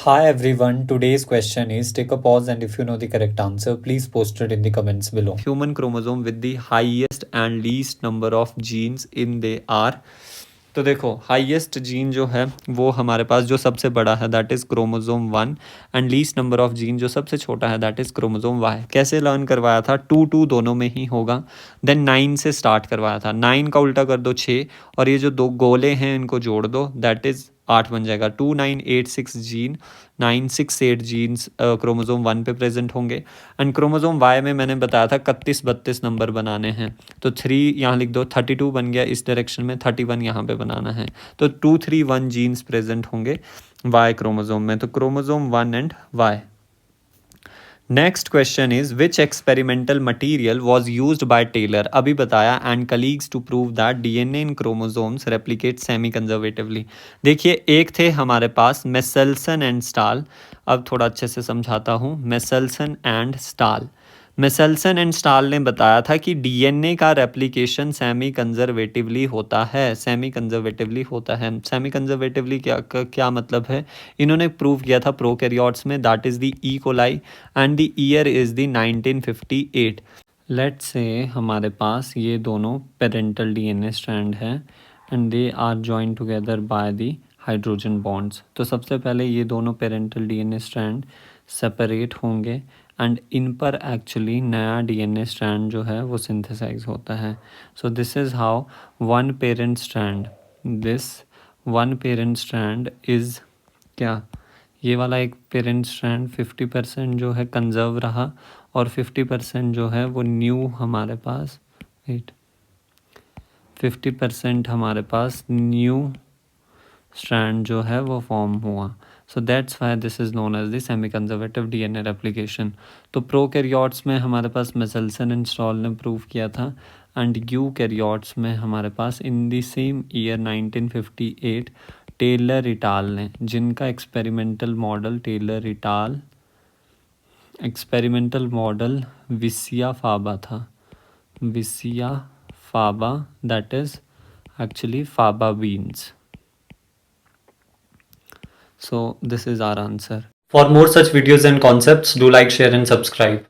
Hi everyone, today's question is take a pause and if you know the correct answer, please post it in the comments below. Human chromosome with the highest and least number of genes in they are. तो देखो highest gene जो है वो हमारे पास जो सबसे बड़ा है that is chromosome 1 and least number of gene जो सबसे छोटा है दैट इज़ क्रोमोसोम वाई। कैसे लर्न करवाया था? 2 दोनों में ही होगा। देन 9 से स्टार्ट करवाया था। 9 का उल्टा कर दो 6 और ये जो दो गोले हैं इनको जोड़ दो दैट इज़ 8 बन जाएगा। 2986 जीन 968 जीन्स क्रोमोसोम 1 पे प्रेजेंट होंगे एंड क्रोमोसोम वाई में मैंने बताया था 31-32 नंबर बनाने हैं। तो 3 यहाँ लिख दो, 32 बन गया इस डायरेक्शन में, 31 यहाँ पे बनाना है। तो 231 जीन्स प्रेजेंट होंगे वाई क्रोमोसोम में। तो chromosome 1 and Y. Next question is which experimental material was use by Taylor, अभी बताया, and colleagues to prove that DNA in chromosomes replicate semi conservatively. देखिए एक थे हमारे पास मेसेल्सन एंड स्टाल। अब थोड़ा अच्छे से समझाता हूँ। Meselson and stall, Meselson and stall ने बताया था कि डीएनए का रेप्लिकेशन सेमी कंजर्वेटिवली होता है। सेमी कंजर्वेटिवली होता है। सेमी कंजर्वेटिवली क्या मतलब है? इन्होंने प्रूव किया था प्रोकैरियोट्स में, that is the E coli and the year is the 1958। Let's say हमारे पास ये दोनों पेरेंटल डीएनए स्ट्रैंड है and they are joined together by the hydrogen bonds. तो सबसे पहले ये दोनों पेरेंटल डीएनए स्ट्रैंड सेपरेट होंगे एंड इन पर एक्चुअली नया डीएनए स्ट्रैंड जो है वो सिंथेसाइज होता है। So this is how one parent strand, this one parent strand is क्या, ये वाला एक पेरेंट स्ट्रैंड 50% जो है कंजर्व रहा और 50% जो है वो न्यू हमारे पास, वेट, 50% हमारे पास न्यू स्ट्रैंड जो है वो फॉर्म हुआ। So that's why this is known as the semi conservative DNA replication. तो प्रोकैरियोट्स में हमारे पास मेसेल्सन एंड स्टॉल ने प्रूव किया था एंड यूकैरियोट्स में हमारे पास in the same year 1958 Taylor et al ने, जिनका experimental model Taylor et al experimental model Vicia faba था। Vicia faba that is actually faba beans. So this is our answer. For more such videos and concepts, do like, share and subscribe.